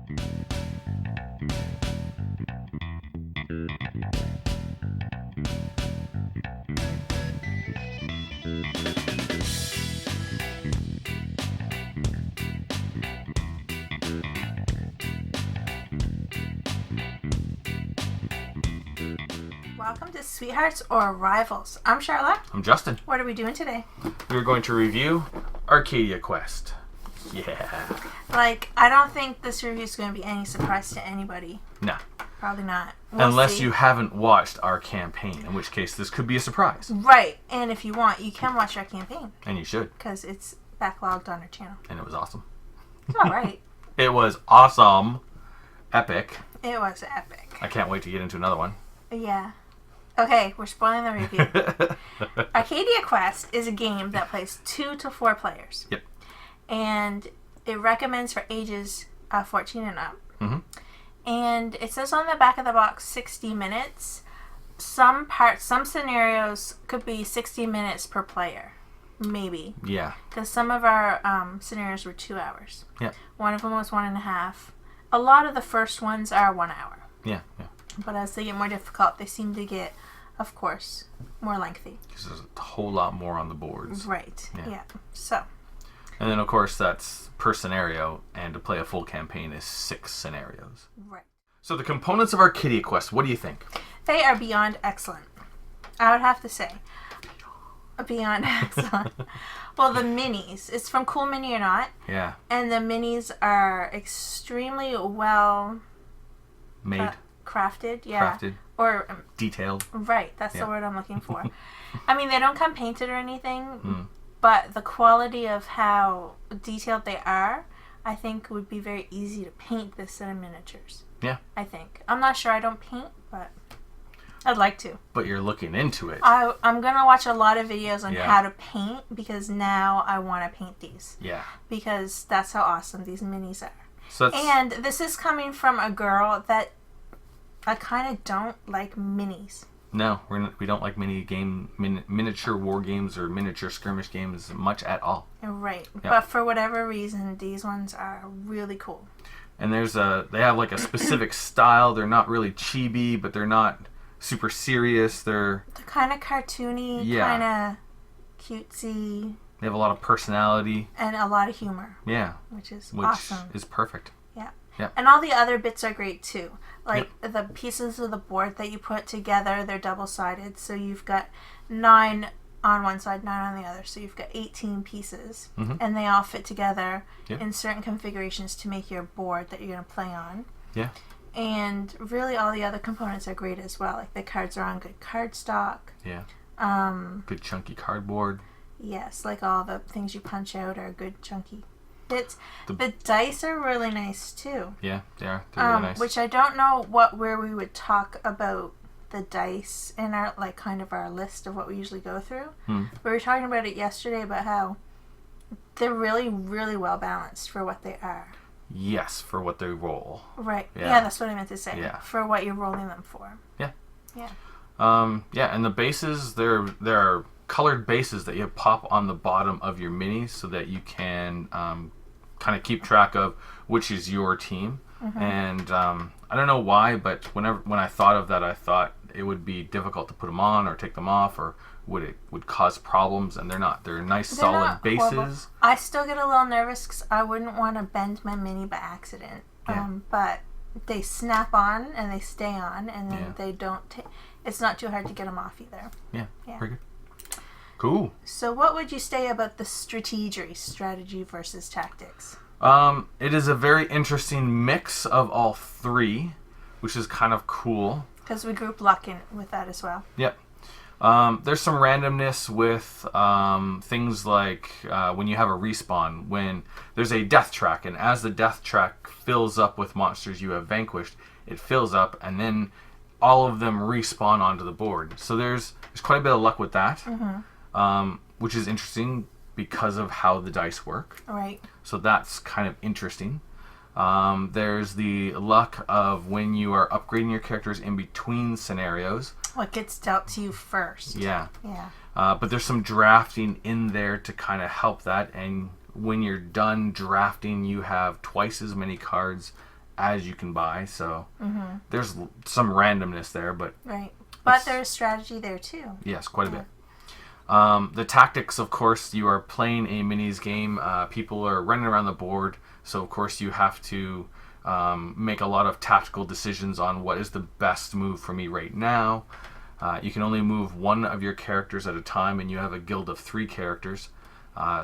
Welcome to Sweethearts or Rivals. I'm Charlotte. I'm Justin. What are we doing today? We're going to review Arcadia Quest. Yeah. I don't think this review is going to be any surprise to anybody. No. Probably not. Unless you haven't watched our campaign, in which case this could be a surprise. Right. And if you want, you can watch our campaign. And you should. Because it's backlogged on our channel. And it was awesome. It's all right. It was awesome. Epic. It was epic. I can't wait to get into another one. Yeah. Okay, we're spoiling the review. Arcadia Quest is a game that plays 2 to 4 players. Yep. And it recommends for ages 14 and up. Mm-hmm. And it says on the back of the box 60 minutes. Some scenarios could be 60 minutes per player. Maybe. Yeah. Because some of our scenarios were 2 hours. Yeah. One of them was 1.5. A lot of the first ones are 1 hour. Yeah, yeah. But as they get more difficult, they seem to get, of course, more lengthy. Because there's a whole lot more on the boards. Right. Yeah. So. And then, of course, that's per scenario, and to play a full campaign is 6 scenarios. Right. So the components of Arcadia Quest, what do you think? They are beyond excellent. I would have to say. Beyond excellent. Well, the minis. It's from Cool Mini or Not. Yeah. And the minis are extremely well... Made. Crafted, yeah. Crafted. Or... detailed. Right, that's the word I'm looking for. I mean, they don't come painted or anything, but the quality of how detailed they are, I think would be very easy to paint this set of miniatures. Yeah. I think. I'm not sure. I don't paint, but I'd like to. But you're looking into it. I'm going to watch a lot of videos on how to paint, because now I want to paint these. Yeah. Because that's how awesome these minis are. So and this is coming from a girl that I kind of don't like minis. No, we don't like miniature war games or miniature skirmish games much at all. Right. Yep. But for whatever reason, these ones are really cool. And they have like a specific style. They're not really chibi, but they're not super serious. They're kind of cartoony, kind of cutesy. They have a lot of personality. And a lot of humor. Yeah. Which is awesome. Which is perfect. Yeah. Yeah. And all the other bits are great too. Like the pieces of the board that you put together, they're double-sided. So you've got 9 on one side, 9 on the other. So you've got 18 pieces. Mm-hmm. And they all fit together in certain configurations to make your board that you're going to play on. Yeah. And really all the other components are great as well. Like the cards are on good cardstock. Yeah. Good chunky cardboard. Yes, like all the things you punch out are good chunky. The dice are really nice too. Yeah, they are. They're really nice. Which I don't know where we would talk about the dice in our kind of our list of what we usually go through. We were talking about it yesterday about how they're really, really well balanced for what they are. Yes, for what they roll. Right. Yeah, that's what I meant to say. Yeah. For what you're rolling them for. Yeah. Yeah. Yeah, and the bases, there are colored bases that you pop on the bottom of your minis so that you can kind of keep track of which is your team. Mm-hmm. And I don't know why, but when I thought of that, I thought it would be difficult to put them on or take them off, or would cause problems, and they're not. They're nice, solid bases. Horrible. I still get a little nervous because I wouldn't want to bend my mini by accident. Yeah. But they snap on and they stay on, and then they don't. It's not too hard to get them off either. Yeah. Very good. Cool. So what would you say about the strategy versus tactics? It is a very interesting mix of all 3, which is kind of cool. Because we group luck in with that as well. Yep. There's some randomness with things like when you have a respawn, when there's a death track, and as the death track fills up with monsters you have vanquished, it fills up, and then all of them respawn onto the board. So there's quite a bit of luck with that. Mm-hmm. Which is interesting because of how the dice work. Right. So that's kind of interesting. There's the luck of when you are upgrading your characters in between scenarios. What gets dealt to you first. Yeah. Yeah. But there's some drafting in there to kind of help that. And when you're done drafting, you have twice as many cards as you can buy. So there's some randomness there, but right. But there's strategy there too. Yes, quite a bit. The tactics, of course, you are playing a minis game. People are running around the board, so of course you have to make a lot of tactical decisions on what is the best move for me right now. You can only move one of your characters at a time, and you have a guild of 3 characters.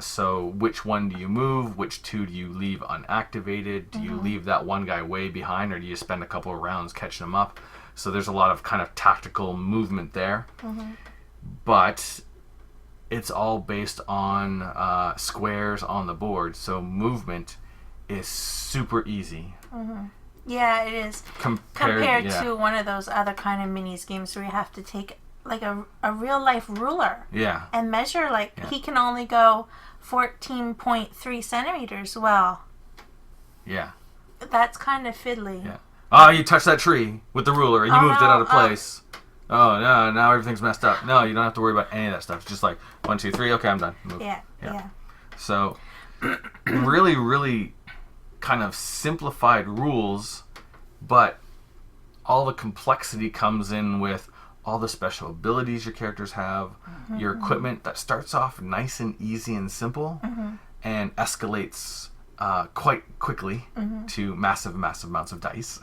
So which one do you move? Which 2 do you leave unactivated? Do you leave that one guy way behind, or do you spend a couple of rounds catching him up? So there's a lot of kind of tactical movement there. But it's all based on squares on the board, so movement is super easy. Yeah, it is. Compared to one of those other kind of minis games where you have to take like a real life ruler and measure, like he can only go 14.3 centimeters. Well, that's kind of fiddly. Oh, you touched that tree with the ruler and you moved it out of place. Oh, no, now everything's messed up. No, you don't have to worry about any of that stuff. It's just like 1, 2, 3, okay, I'm done. Move. Yeah. So really, really kind of simplified rules, but all the complexity comes in with all the special abilities your characters have, your equipment that starts off nice and easy and simple and escalates quite quickly to massive amounts of dice.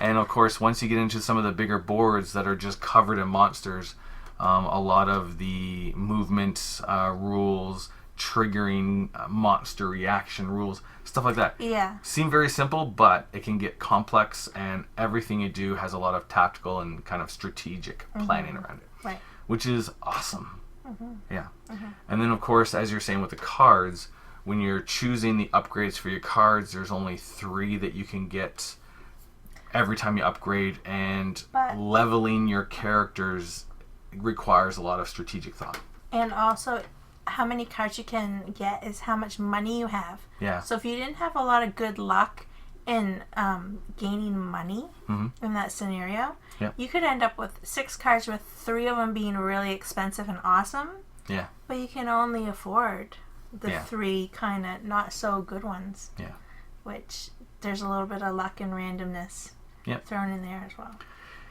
And of course, once you get into some of the bigger boards that are just covered in monsters, a lot of the movement rules, triggering monster reaction rules, stuff like that. Seem very simple, but it can get complex, and everything you do has a lot of tactical and kind of strategic planning around it, which is awesome. And then, of course, as you're saying with the cards, when you're choosing the upgrades for your cards, there's only 3 that you can get every time you upgrade, and leveling your characters requires a lot of strategic thought. And also, how many cards you can get is how much money you have. So if you didn't have a lot of good luck in gaining money in that scenario, you could end up with 6 cards with 3 of them being really expensive and awesome. But you can only afford the 3 kind of not so good ones. Which there's a little bit of luck and randomness thrown in there as well.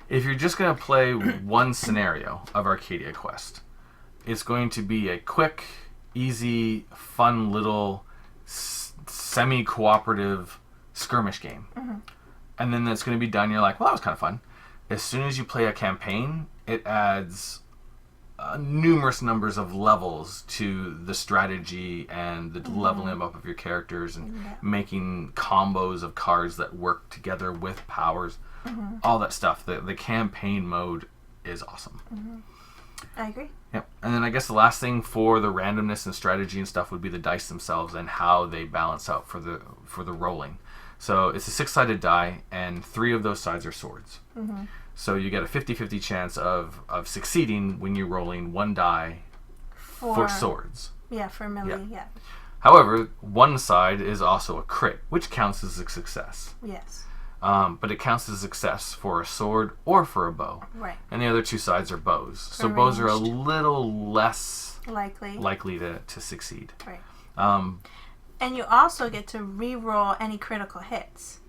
If you're just going to play one scenario of Arcadia Quest, it's going to be a quick, easy, fun little semi-cooperative skirmish game. And then that's going to be done. You're like, well, that was kind of fun. As soon as you play a campaign, it adds numerous numbers of levels to the strategy and the leveling up of your characters and making combos of cards that work together with powers, all that stuff. The campaign mode is awesome. I agree. And then I guess the last thing for the randomness and strategy and stuff would be the dice themselves and how they balance out for the rolling. So it's a 6-sided die, and 3 of those sides are swords. So you get a 50-50 chance of succeeding when you're rolling 1 die for swords. For melee, However, one side is also a crit, which counts as a success. But it counts as a success for a sword or for a bow. And the other 2 sides are bows. So bows are a little less likely to succeed. And you also get to re-roll any critical hits.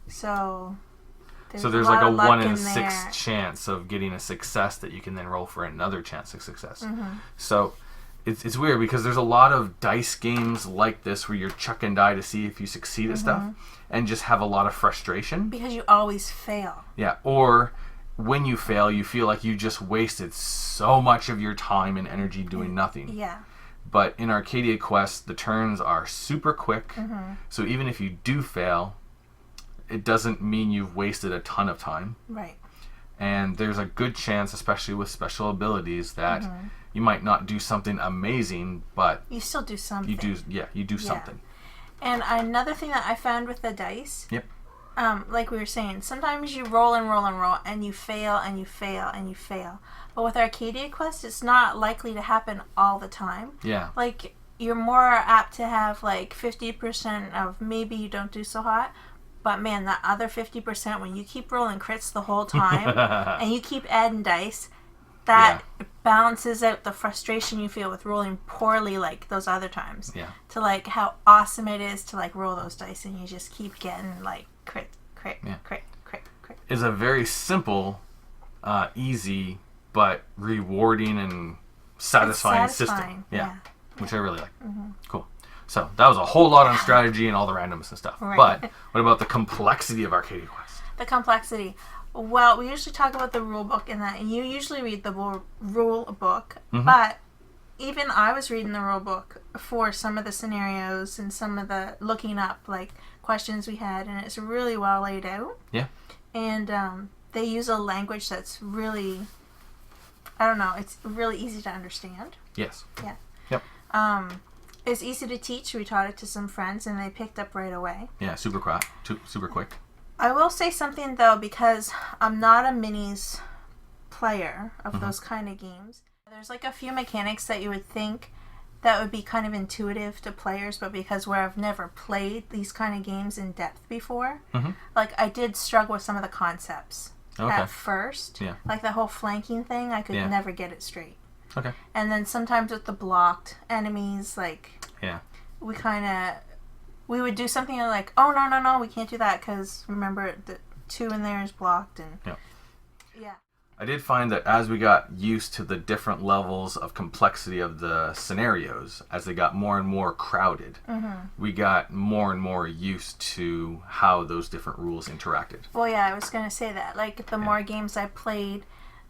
So there's like a 1 in 6 chance of getting a success that you can then roll for another chance of success. So it's weird because there's a lot of dice games like this where you're chucking die to see if you succeed at stuff and just have a lot of frustration. Because you always fail. Or when you fail, you feel like you just wasted so much of your time and energy doing nothing. But in Arcadia Quest, the turns are super quick. So even if you do fail, it doesn't mean you've wasted a ton of time. And there's a good chance, especially with special abilities, that you might not do something amazing, but you still do something. You do something. And another thing that I found with the dice, like we were saying, sometimes you roll and roll and roll, and you fail and you fail and you fail. But with Arcadia Quest, it's not likely to happen all the time. Like, you're more apt to have like 50% of maybe you don't do so hot. But man, that other 50%, when you keep rolling crits the whole time and you keep adding dice, that balances out the frustration you feel with rolling poorly like those other times. Yeah. To like how awesome it is to like roll those dice and you just keep getting like crit. It's a very simple, easy, but rewarding and satisfying system. Yeah. Which I really like. Cool. So that was a whole lot on strategy and all the randomness and stuff. Right. But what about the complexity of Arcadia Quest? The complexity. Well, we usually talk about the rule book and that, and you usually read the rule book, but even I was reading the rule book for some of the scenarios and some of the looking up like questions we had, and it's really well laid out. Yeah. And they use a language that's really, I don't know, it's really easy to understand. Yes. Yeah. Yep. It's easy to teach. We taught it to some friends and they picked up right away. Yeah, super quick. I will say something though, because I'm not a minis player of those kind of games. There's like a few mechanics that you would think that would be kind of intuitive to players, but because where I've never played these kind of games in depth before, like I did struggle with some of the concepts at first. Yeah. Like the whole flanking thing, I could never get it straight. Okay. And then sometimes with the blocked enemies, like we would do something like, oh no, we can't do that because remember the 2 in there is blocked and yeah. I did find that as we got used to the different levels of complexity of the scenarios, as they got more and more crowded, we got more and more used to how those different rules interacted. Well, yeah, I was going to say that. Like, the more games I played,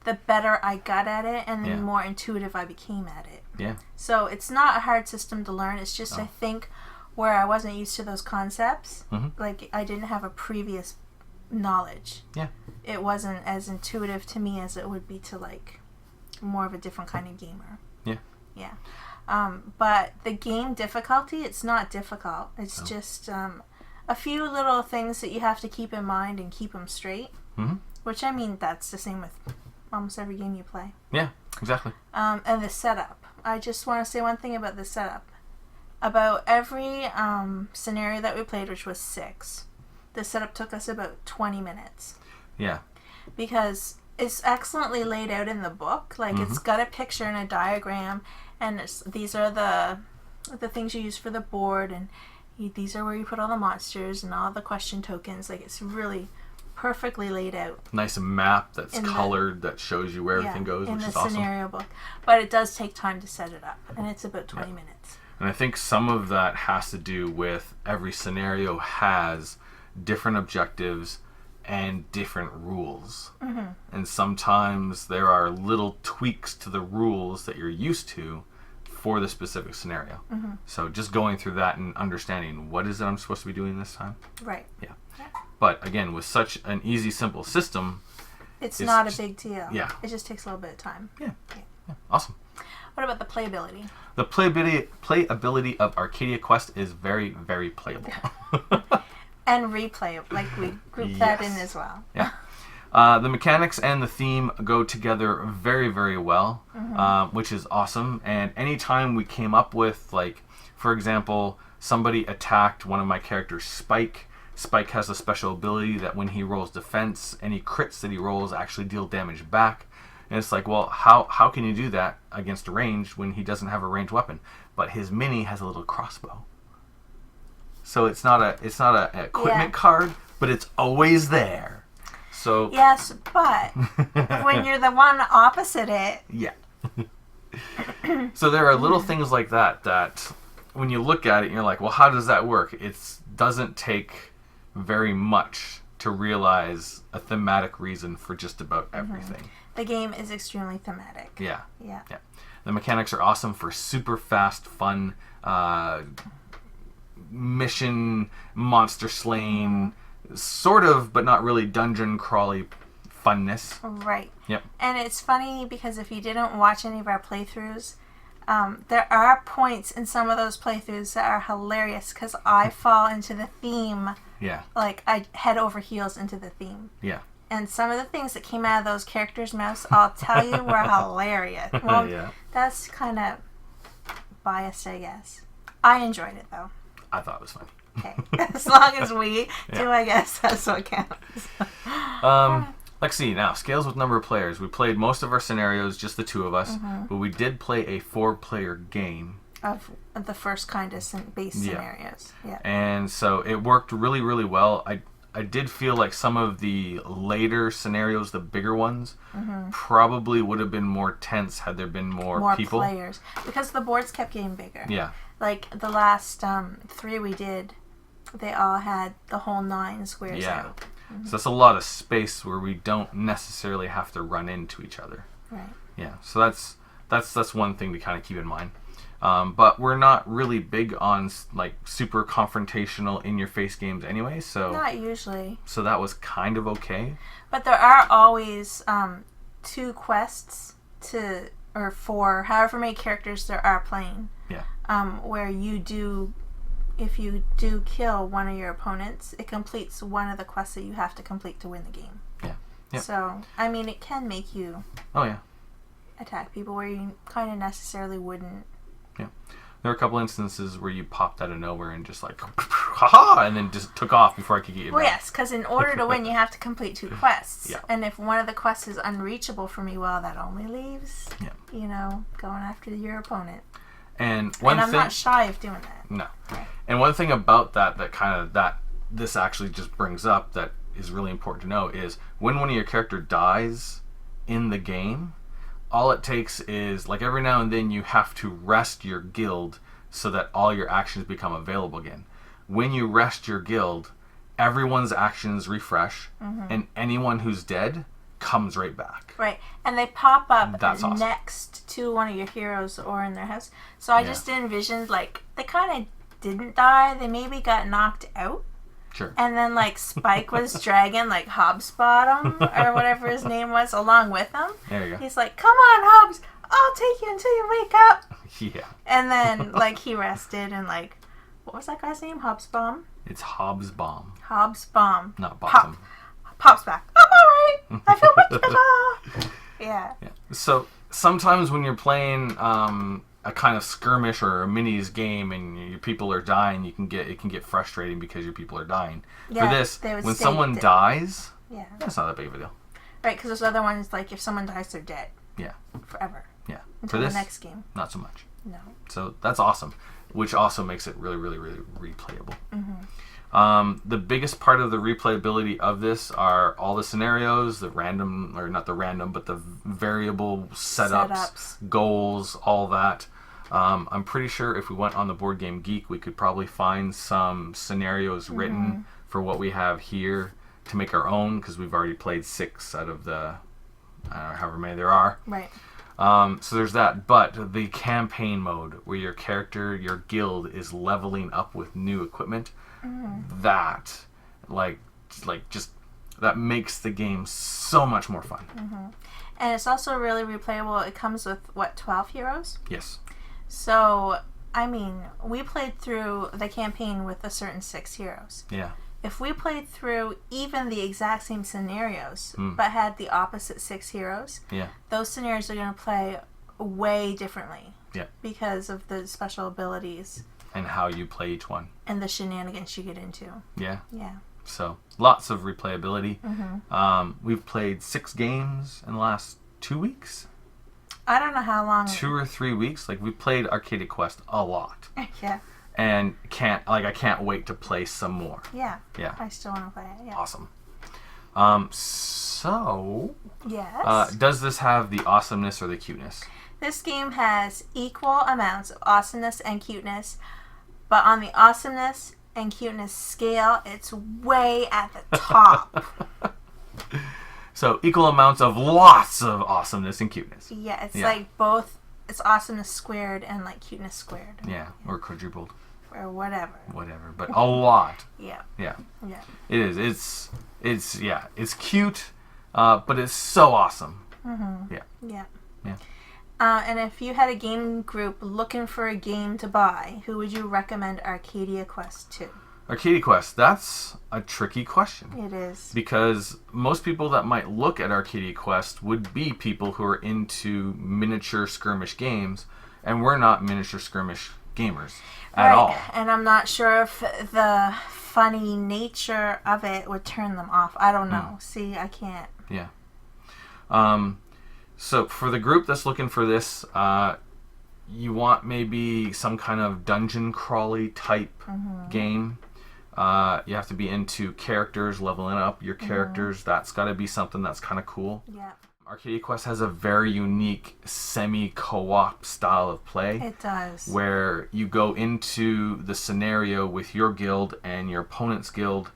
the better I got at it, and the more intuitive I became at it. Yeah. So it's not a hard system to learn. It's just, I think, where I wasn't used to those concepts, like, I didn't have a previous knowledge. Yeah. It wasn't as intuitive to me as it would be to like more of a different kind of gamer. Yeah. Yeah. But the game difficulty, it's not difficult. It's just a few little things that you have to keep in mind and keep them straight. Which I mean, that's the same with almost every game you play. Yeah, exactly. And the setup. I just want to say one thing about the setup. About every scenario that we played, which was 6, the setup took us about 20 minutes. Yeah. Because it's excellently laid out in the book. Like, it's got a picture and a diagram, and these are the things you use for the board, and these are where you put all the monsters and all the question tokens. Like, it's really perfectly laid out. Nice map that's colored that shows you where everything goes, which is awesome. In the scenario book. But it does take time to set it up, and it's about 20 minutes. And I think some of that has to do with every scenario has different objectives and different rules. And sometimes there are little tweaks to the rules that you're used to for the specific scenario. So just going through that and understanding what is it I'm supposed to be doing this time. Right. Yeah. But again, with such an easy, simple system, it's not a big deal. Yeah. It just takes a little bit of time. Yeah. Awesome. What about the playability? The playability of Arcadia Quest is very, very playable. And replay, like we grouped that in as well. Yeah. The mechanics and the theme go together very, very well, which is awesome. And anytime we came up with, like, for example, somebody attacked one of my characters, Spike. Spike has a special ability that when he rolls defense, any crits that he rolls actually deal damage back. And it's like, well, how can you do that against a range when he doesn't have a ranged weapon? But his mini has a little crossbow. So it's not a equipment card, but it's always there. So yes, but when you're the one opposite it. Yeah. So there are little things like that when you look at it, you're like, well, how does that work? It doesn't take very much to realize a thematic reason for just about everything. The game is extremely thematic. Yeah. Yeah. The mechanics are awesome for super fast, fun mission, monster slaying, sort of, but not really dungeon crawly funness. Right. Yep. And it's funny because if you didn't watch any of our playthroughs, there are points in some of those playthroughs that are hilarious because I fall into the theme. Yeah. Like, I head over heels into the theme. Yeah. And some of the things that came out of those characters' mouths, I'll tell you, were hilarious. Well, that's kind of biased, I guess. I enjoyed it, though. I thought it was funny. Okay. As long as we do, I guess that's what counts. Let's see now. Scales with number of players. We played most of our scenarios, just the 2 of us, but we did play a 4-player game. Of the first kind of base scenarios. Yeah. And so it worked really, really well. I did feel like some of the later scenarios, the bigger ones, probably would have been more tense had there been more people. Players. Because the boards kept getting bigger. Yeah. Like the last 3 we did, they all had the whole 9 squares out. So that's a lot of space where we don't necessarily have to run into each other. Right. Yeah. So that's one thing to kind of keep in mind. But we're not really big on like super confrontational in-your-face games anyway, so not usually. So that was kind of okay. But there are always 2 quests or 4, however many characters there are playing. Yeah. Where if you do kill one of your opponents, it completes one of the quests that you have to complete to win the game. Yeah. Yep. So I mean, it can make you. Oh yeah. Attack people where you kind of necessarily wouldn't. Yeah. There were a couple instances where you popped out of nowhere and just like, haha, and then just took off before I could get you back. Well, yes, because in order to win, you have to complete 2 quests. Yeah. And if one of the quests is unreachable for me, well, that only leaves, going after your opponent. And I'm not shy of doing that. No. And one thing about that this actually just brings up that is really important to know is when one of your character dies in the game, all it takes is, like, every now and then you have to rest your guild so that all your actions become available again. When you rest your guild, everyone's actions refresh, and anyone who's dead comes right back. Right. And they pop up awesome. Next to one of your heroes or in their house. So I just envisioned, like, they kind of didn't die. They maybe got knocked out. Sure. And then, like, Spike was dragging, like, Hobbs Bottom or whatever his name was along with him. There you go. He's like, come on, Hobbs, I'll take you until you wake up. Yeah. And then, like, he rested and, like, what was that guy's name? Hobbs Bomb? It's Hobbs Bomb. Hobbs Bomb. Not Bottom. Pops back. I'm alright. I feel much better. Yeah. So sometimes when you're playing a kind of skirmish or a minis game and your people are dying, it can get frustrating because your people are dying. Yeah, for this, when someone dies, that's not that big of a deal. Right, because there's other ones, like, if someone dies, they're dead. Yeah. Forever. Yeah. Until for this, the next game. Not so much. No. So that's awesome, which also makes it really, really, really replayable. The biggest part of the replayability of this are all the scenarios, the variable setups, goals, all that. I'm pretty sure if we went on the Board Game Geek, we could probably find some scenarios written for what we have here to make our own, because we've already played 6 out of the however many there are. Right. So there's that, but the campaign mode where your character, your guild is leveling up with new equipment, that that makes the game so much more fun. And it's also really replayable. It comes with 12 heroes? Yes. So, I mean, we played through the campaign with a certain 6 heroes. Yeah. If we played through even the exact same scenarios, but had the opposite 6 heroes, those scenarios are going to play way differently. Yeah. Because of the special abilities. And how you play each one. And the shenanigans you get into. Yeah. Yeah. So, lots of replayability. We've played 6 games in the last 2 weeks. I don't know how long. 2 or 3 weeks. Like, we played Arcadia Quest a lot. Yeah. And I can't wait to play some more. Yeah. Yeah. I still want to play it. Yeah. Awesome. So. Yes. Does this have the awesomeness or the cuteness? This game has equal amounts of awesomeness and cuteness, but on the awesomeness and cuteness scale, it's way at the top. So equal amounts of lots of awesomeness and cuteness. Yeah, it's like both. It's awesomeness squared and like cuteness squared. Yeah, or quadrupled. Or whatever. Whatever, but a lot. Yeah. Yeah. Yeah. It is. It's cute, but it's so awesome. Yeah. Yeah. Yeah. And if you had a game group looking for a game to buy, who would you recommend Arcadia Quest to? Arcadia Quest, that's a tricky question. It is. Because most people that might look at Arcadia Quest would be people who are into miniature skirmish games, and we're not miniature skirmish gamers at all. And I'm not sure if the funny nature of it would turn them off. I don't know. See, I can't. Yeah. So for the group that's looking for this, you want maybe some kind of dungeon crawly type game. You have to be into characters, leveling up your characters. That's got to be something that's kind of cool. Yeah. Arcadia Quest has a very unique semi-co-op style of play. It does. Where you go into the scenario with your guild and your opponent's guild,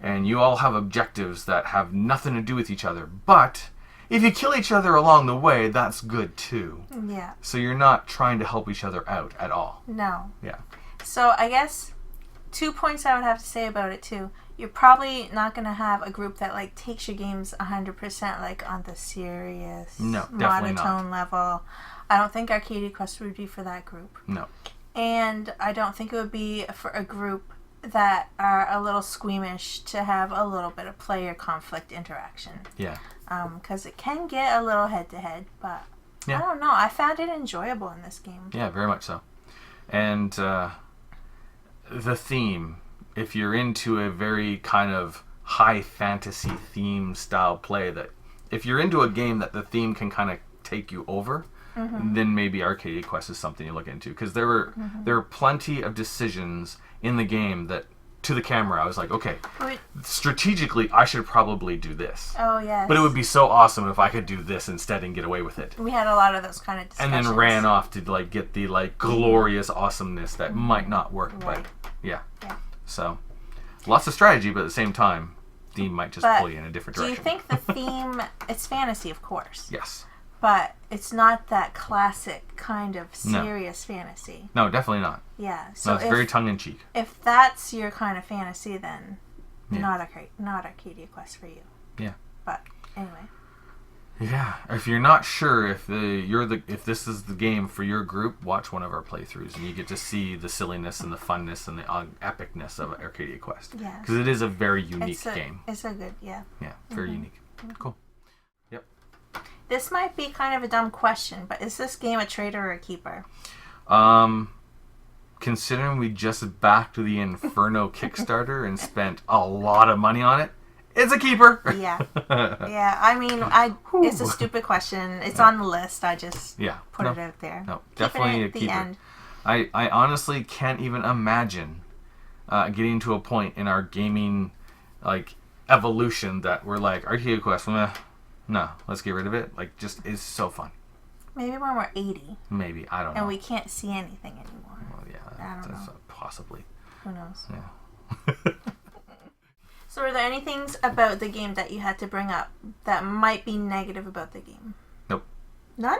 and you all have objectives that have nothing to do with each other. But if you kill each other along the way, that's good too. Yeah. So you're not trying to help each other out at all. No. Yeah. So I guess 2 points I would have to say about it too. You're probably not going to have a group that like takes your games 100% like on the serious monotone level. I don't think Arcadia Quest would be for that group. No. And I don't think it would be for a group that are a little squeamish to have a little bit of player conflict interaction. Yeah. Because it can get a little head-to-head, but yeah. I don't know. I found it enjoyable in this game. Yeah, very much so. And the theme, if you're into a very kind of high fantasy theme style play, that if you're into a game that the theme can kind of take you over, then maybe Arcadia Quest is something you look into. Because there were plenty of decisions in the game that, to the camera, I was like, okay, strategically, I should probably do this. Oh, yes. But it would be so awesome if I could do this instead and get away with it. We had a lot of those kind of discussions. And then ran off to like get the like glorious awesomeness that might not work. Right. But yeah. So lots of strategy, but at the same time, theme might just pull you in a different direction. Do you think the theme, it's fantasy, of course. Yes. But it's not that classic kind of serious fantasy. No, definitely not. Yeah. So no, it's very tongue-in-cheek. If that's your kind of fantasy, then not Arcadia Quest for you. Yeah. But anyway. Yeah. If you're not sure if this is the game for your group, watch one of our playthroughs and you get to see the silliness and the funness and the epicness of Arcadia Quest. Yeah. Because it is a very unique game. It's a good, yeah. Yeah, very unique. Cool. Yep. This might be kind of a dumb question, but is this game a trader or a keeper? Considering we just backed the Inferno Kickstarter and spent a lot of money on it, it's a keeper. Yeah. Yeah, I mean, it's a stupid question. It's on the list. I just put it out there. No, definitely a keeper. End. I honestly can't even imagine getting to a point in our gaming like evolution that we're like, Arcadia Quest, no, let's get rid of it. Like, just is so fun. Maybe when we're 80. Maybe, I don't know. And we can't see anything anymore. Well, yeah, I don't know. Possibly. Who knows? Yeah. So are there any things about the game that you had to bring up that might be negative about the game? Nope. None?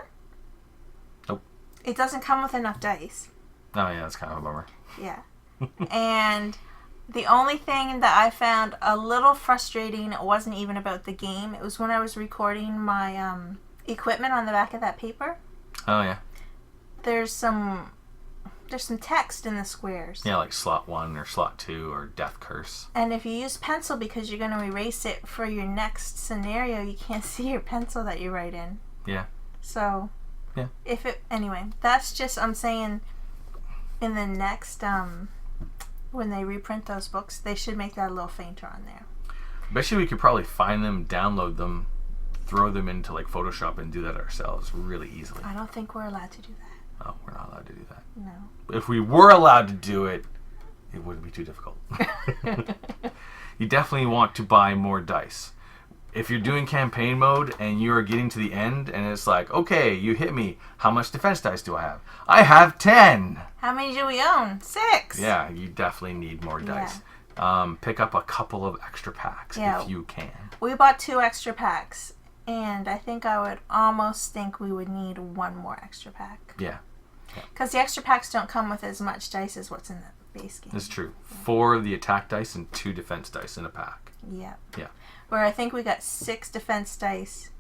Nope. It doesn't come with enough dice. Oh, yeah, that's kind of a bummer. Yeah. And the only thing that I found a little frustrating wasn't even about the game. It was when I was recording my equipment on the back of that paper. Oh, yeah. There's some text in the squares. Yeah, like slot 1 or slot 2 or death curse. And if you use pencil because you're going to erase it for your next scenario, you can't see your pencil that you write in. Yeah. So, yeah. Anyway, that's just, I'm saying, in the next, when they reprint those books, they should make that a little fainter on there. Bet you we could probably find them, download them, throw them into like Photoshop and do that ourselves really easily. I don't think we're allowed to do that. Oh, we're not allowed to do that. No. If we were allowed to do it, it wouldn't be too difficult. You definitely want to buy more dice. If you're doing campaign mode and you are getting to the end and it's like, okay, you hit me. How much defense dice do I have? I have 10. How many do we own? 6. Yeah, you definitely need more dice. Pick up a couple of extra packs if you can. We bought 2 extra packs. And I think I would almost think we would need 1 more extra pack. Yeah. Because the extra packs don't come with as much dice as what's in the base game. That's true. 4 of the attack dice and 2 defense dice in a pack. Yeah. Yeah. Where I think we got 6 defense dice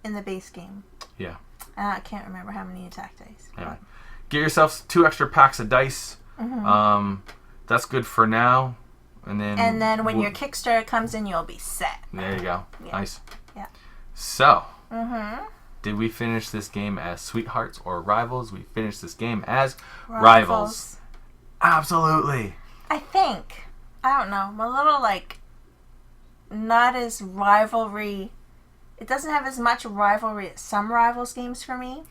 in the base game. Yeah. I can't remember how many attack dice. Anyway, get yourself 2 extra packs of dice. That's good for now. And then when your Kickstarter comes in, you'll be set. There you go. Yeah. Nice. Yeah. So, did we finish this game as sweethearts or rivals? We finished this game as rivals. Absolutely. I think. I don't know. I'm a little like not as rivalry It doesn't have as much rivalry as some Rivals games for me.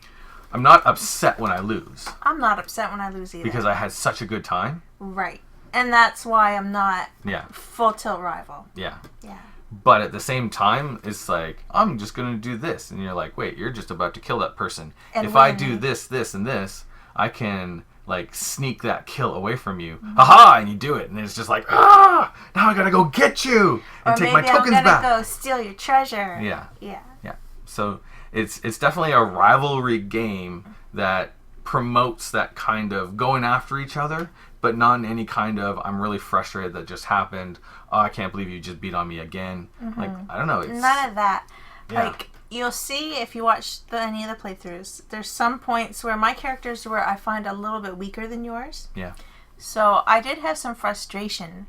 I'm not upset when I lose. I'm not upset when I lose either. Because I had such a good time. Right. And that's why I'm not full tilt rival. Yeah. Yeah. But at the same time, it's like, I'm just going to do this. And you're like, wait, you're just about to kill that person. And if I do this, this, and this, I can, like, sneak that kill away from you. Aha! And you do it. And it's just like, now I got to go get you and take my tokens back. I'm going to go steal your treasure. Yeah. Yeah. Yeah. So it's definitely a rivalry game that promotes that kind of going after each other, but not in any kind of, I'm really frustrated that just happened. Oh, I can't believe you just beat on me again. Like, I don't know. It's, none of that. Yeah. Like, you'll see if you watch any of the playthroughs, there's some points where my characters were, I find, a little bit weaker than yours. Yeah. So I did have some frustration,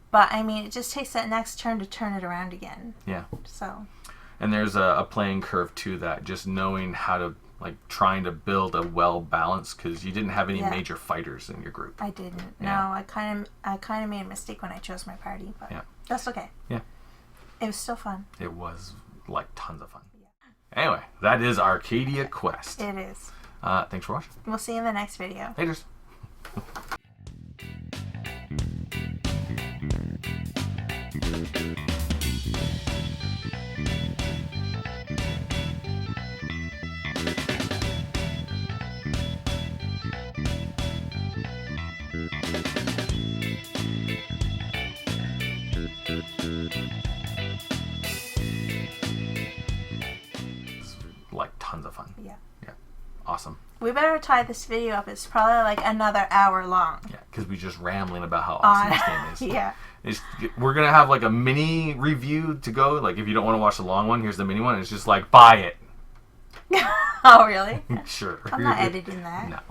but I mean, it just takes that next turn to turn it around again. Yeah. So. And there's a playing curve to that, just knowing how to, like, trying to build a well balance, because you didn't have any major fighters in your group. I didn't. Yeah. No, I kind of made a mistake when I chose my party, but that's okay. Yeah. It was still fun. It was, like, tons of fun. Yeah. Anyway, that is Arcadia Quest. It is. Thanks for watching. We'll see you in the next video. Laters. Like tons of fun. Yeah. Yeah. Awesome. We better tie this video up. It's probably like another hour long. Yeah, because we're just rambling about how awesome this game is. Yeah. We're going to have like a mini review to go. Like, if you don't want to watch the long one, here's the mini one. It's just like, buy it. Oh, really? Sure. I'm not editing that. No.